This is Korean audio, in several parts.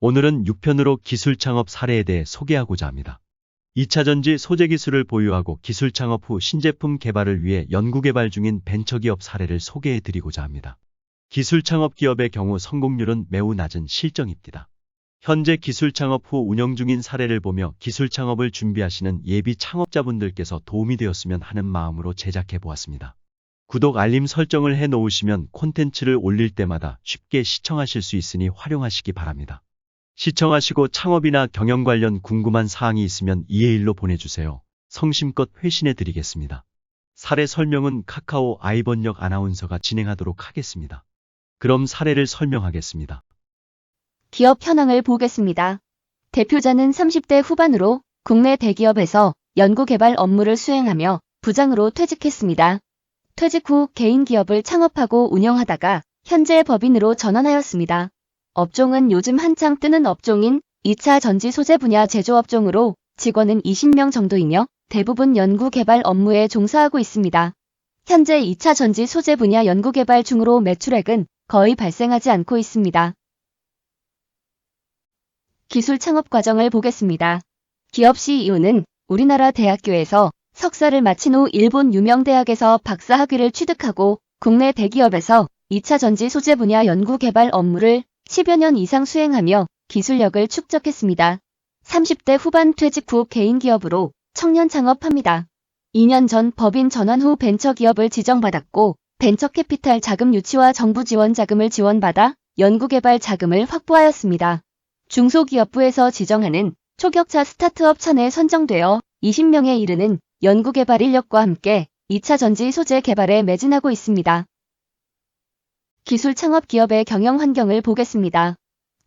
오늘은 6편으로 기술 창업 사례에 대해 소개하고자 합니다. 2차전지 소재 기술을 보유하고 기술 창업 후 신제품 개발을 위해 연구개발 중인 벤처기업 사례를 소개해 드리고자 합니다. 기술 창업 기업의 경우 성공률은 매우 낮은 실정입니다. 현재 기술 창업 후 운영 중인 사례를 보며 기술 창업을 준비하시는 예비 창업자분들께서 도움이 되었으면 하는 마음으로 제작해 보았습니다. 구독 알림 설정을 해 놓으시면 콘텐츠를 올릴 때마다 쉽게 시청하실 수 있으니 활용하시기 바랍니다. 시청하시고 창업이나 경영 관련 궁금한 사항이 있으면 이메일로 보내주세요. 성심껏 회신해 드리겠습니다. 사례 설명은 카카오 아이번역 아나운서가 진행하도록 하겠습니다. 그럼 사례를 설명하겠습니다. 기업 현황을 보겠습니다. 대표자는 30대 후반으로 국내 대기업에서 연구개발 업무를 수행하며 부장으로 퇴직했습니다. 퇴직 후 개인 기업을 창업하고 운영하다가 현재 법인으로 전환하였습니다. 업종은 요즘 한창 뜨는 업종인 2차 전지 소재 분야 제조업종으로 직원은 20명 정도이며 대부분 연구개발 업무에 종사하고 있습니다. 현재 2차 전지 소재 분야 연구개발 중으로 매출액은 거의 발생하지 않고 있습니다. 기술 창업 과정을 보겠습니다. 기업 CEO는 우리나라 대학교에서 석사를 마친 후 일본 유명 대학에서 박사 학위를 취득하고 국내 대기업에서 2차 전지 소재 분야 연구개발 업무를 10여 년 이상 수행하며 기술력을 축적했습니다. 30대 후반 퇴직 후 개인 기업으로 청년 창업합니다. 2년 전 법인 전환 후 벤처기업을 지정받았고 벤처캐피탈 자금 유치와 정부 지원 자금을 지원받아 연구개발 자금을 확보하였습니다. 중소기업부에서 지정하는 초격차 스타트업 1000에 선정되어 20명에 이르는 연구개발 인력과 함께 2차 전지 소재 개발에 매진하고 있습니다. 기술 창업 기업의 경영 환경을 보겠습니다.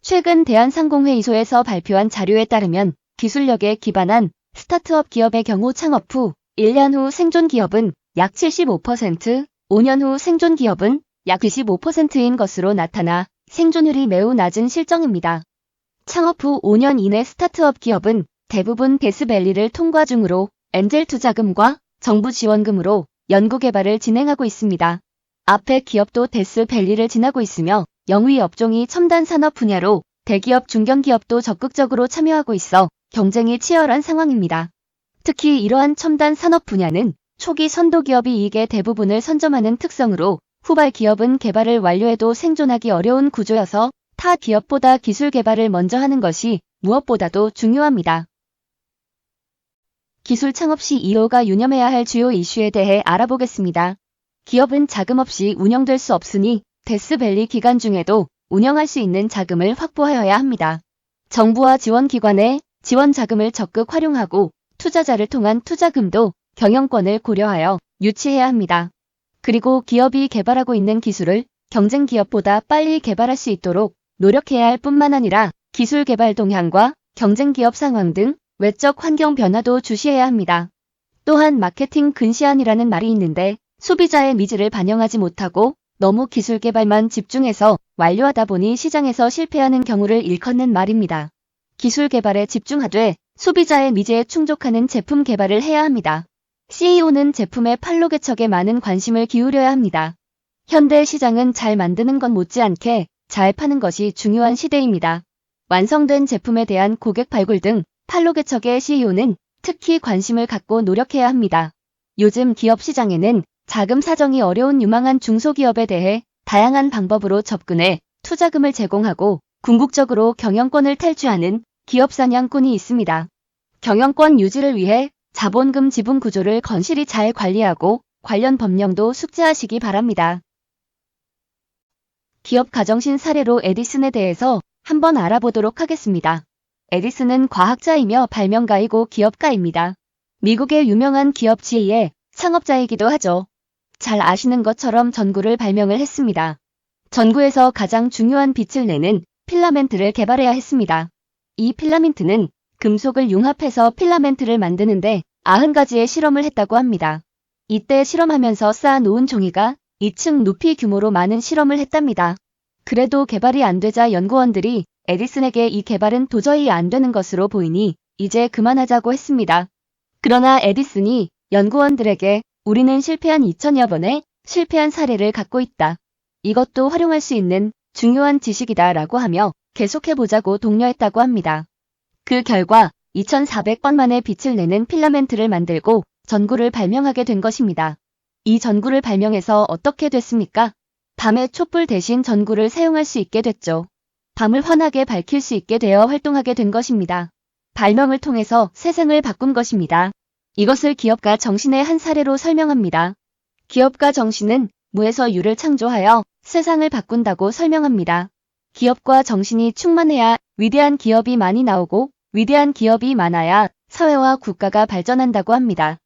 최근 대한상공회의소에서 발표한 자료에 따르면 기술력에 기반한 스타트업 기업의 경우 창업 후 1년 후 생존 기업은 약 75%, 5년 후 생존 기업은 약 95%인 것으로 나타나 생존율이 매우 낮은 실정입니다. 창업 후 5년 이내 스타트업 기업은 대부분 데스밸리를 통과 중으로 엔젤 투자금과 정부 지원금으로 연구개발을 진행하고 있습니다. 앞에 기업도 데스밸리를 지나고 있으며 영위 업종이 첨단 산업 분야로 대기업 중견기업도 적극적으로 참여하고 있어 경쟁이 치열한 상황입니다. 특히 이러한 첨단 산업 분야는 초기 선도기업이 이익의 대부분을 선점하는 특성으로 후발 기업은 개발을 완료해도 생존하기 어려운 구조여서 타 기업보다 기술 개발을 먼저 하는 것이 무엇보다도 중요합니다. 기술 창업 시 CEO가 유념해야 할 주요 이슈에 대해 알아보겠습니다. 기업은 자금 없이 운영될 수 없으니 데스밸리 기간 중에도 운영할 수 있는 자금을 확보하여야 합니다. 정부와 지원기관의 지원 자금을 적극 활용하고 투자자를 통한 투자금도 경영권을 고려하여 유치해야 합니다. 그리고 기업이 개발하고 있는 기술을 경쟁 기업보다 빨리 개발할 수 있도록 노력해야 할 뿐만 아니라 기술 개발 동향과 경쟁 기업 상황 등 외적 환경 변화도 주시해야 합니다. 또한 마케팅 근시안이라는 말이 있는데 소비자의 니즈를 반영하지 못하고 너무 기술 개발만 집중해서 완료하다 보니 시장에서 실패하는 경우를 일컫는 말입니다. 기술 개발에 집중하되 소비자의 니즈에 충족하는 제품 개발을 해야 합니다. CEO는 제품의 판로 개척에 많은 관심을 기울여야 합니다. 현대 시장은 잘 만드는 것 못지않게 잘 파는 것이 중요한 시대입니다. 완성된 제품에 대한 고객 발굴 등 판로 개척에 CEO는 특히 관심을 갖고 노력해야 합니다. 요즘 기업 시장에는 자금 사정이 어려운 유망한 중소기업에 대해 다양한 방법으로 접근해 투자금을 제공하고 궁극적으로 경영권을 탈취하는 기업 사냥꾼이 있습니다. 경영권 유지를 위해 자본금 지분 구조를 건실히 잘 관리하고 관련 법령도 숙지하시기 바랍니다. 기업 가정신 사례로 에디슨에 대해서 한번 알아보도록 하겠습니다. 에디슨은 과학자이며 발명가이고 기업가입니다. 미국의 유명한 기업 GE의 창업자이기도 하죠. 잘 아시는 것처럼 전구를 발명을 했습니다. 전구에서 가장 중요한 빛을 내는 필라멘트를 개발해야 했습니다. 이 필라멘트는 금속을 융합해서 필라멘트를 만드는데 90가지의 실험을 했다고 합니다. 이때 실험하면서 쌓아놓은 종이가 2층 높이 규모로 많은 실험을 했답니다. 그래도 개발이 안 되자 연구원들이 에디슨에게 이 개발은 도저히 안 되는 것으로 보이니 이제 그만하자고 했습니다. 그러나 에디슨이 연구원들에게 우리는 실패한 2000여 번의 실패한 사례를 갖고 있다. 이것도 활용할 수 있는 중요한 지식이다 라고 하며 계속해보자고 독려했다고 합니다. 그 결과 2400번 만에 빛을 내는 필라멘트를 만들고 전구를 발명하게 된 것입니다. 이 전구를 발명해서 어떻게 됐습니까? 밤에 촛불 대신 전구를 사용할 수 있게 됐죠. 밤을 환하게 밝힐 수 있게 되어 활동하게 된 것입니다. 발명을 통해서 세상을 바꾼 것입니다. 이것을 기업가 정신의 한 사례로 설명합니다. 기업가 정신은 무에서 유를 창조하여 세상을 바꾼다고 설명합니다. 기업과 정신이 충만해야 위대한 기업이 많이 나오고 위대한 기업이 많아야 사회와 국가가 발전한다고 합니다.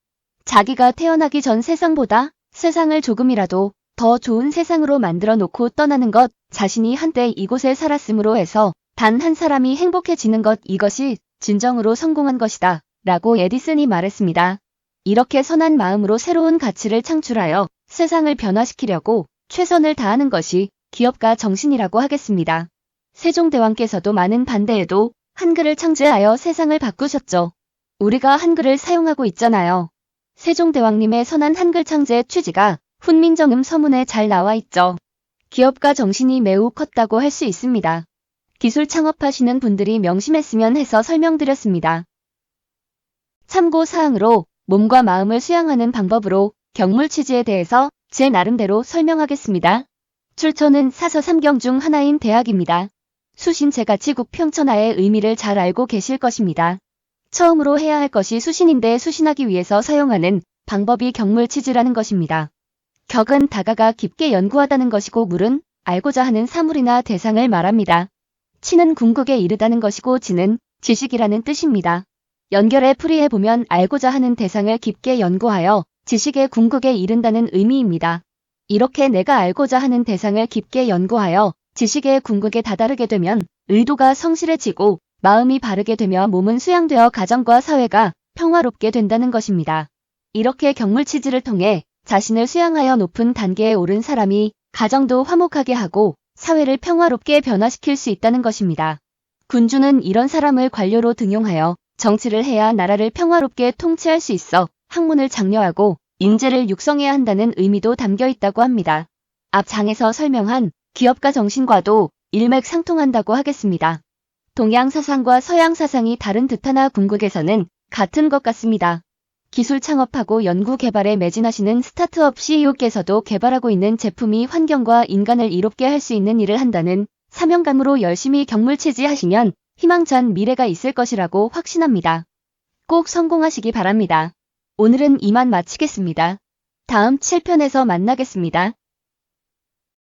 자기가 태어나기 전 세상보다 세상을 조금이라도 더 좋은 세상으로 만들어 놓고 떠나는 것, 자신이 한때 이곳에 살았으므로 해서 단 한 사람이 행복해지는 것, 이것이 진정으로 성공한 것이다 라고 에디슨이 말했습니다. 이렇게 선한 마음으로 새로운 가치를 창출하여 세상을 변화시키려고 최선을 다하는 것이 기업가 정신이라고 하겠습니다. 세종대왕께서도 많은 반대에도 한글을 창제하여 세상을 바꾸셨죠. 우리가 한글을 사용하고 있잖아요. 세종대왕님의 선한 한글 창제의 취지가 훈민정음 서문에 잘 나와 있죠. 기업가 정신이 매우 컸다고 할 수 있습니다. 기술 창업하시는 분들이 명심했으면 해서 설명드렸습니다. 참고사항으로 몸과 마음을 수양하는 방법으로 경물 취지에 대해서 제 나름대로 설명하겠습니다. 출처는 사서 3경 중 하나인 대학입니다. 수신제가 지국 평천하의 의미를 잘 알고 계실 것입니다. 처음으로 해야 할 것이 수신인데 수신하기 위해서 사용하는 방법이 경물 취지라는 것입니다. 격은 다가가 깊게 연구하다는 것이고 물은 알고자 하는 사물이나 대상을 말합니다. 치는 궁극에 이르다는 것이고 지는 지식이라는 뜻입니다. 연결해 풀이해보면 알고자 하는 대상을 깊게 연구하여 지식의 궁극에 이른다는 의미입니다. 이렇게 내가 알고자 하는 대상을 깊게 연구하여 지식의 궁극에 다다르게 되면 의도가 성실해지고 마음이 바르게 되며 몸은 수양되어 가정과 사회가 평화롭게 된다는 것입니다. 이렇게 경물 취지를 통해 자신을 수양하여 높은 단계에 오른 사람이 가정도 화목하게 하고 사회를 평화롭게 변화시킬 수 있다는 것입니다. 군주는 이런 사람을 관료로 등용하여 정치를 해야 나라를 평화롭게 통치할 수 있어 학문을 장려하고 인재를 육성해야 한다는 의미도 담겨 있다고 합니다. 앞 장에서 설명한 기업가 정신과도 일맥상통한다고 하겠습니다. 동양 사상과 서양 사상이 다른 듯하나 궁극에서는 같은 것 같습니다. 기술 창업하고 연구 개발에 매진하시는 스타트업 CEO께서도 개발하고 있는 제품이 환경과 인간을 이롭게 할 수 있는 일을 한다는 사명감으로 열심히 경물 취지하시면 희망찬 미래가 있을 것이라고 확신합니다. 꼭 성공하시기 바랍니다. 오늘은 이만 마치겠습니다. 다음 7편에서 만나겠습니다.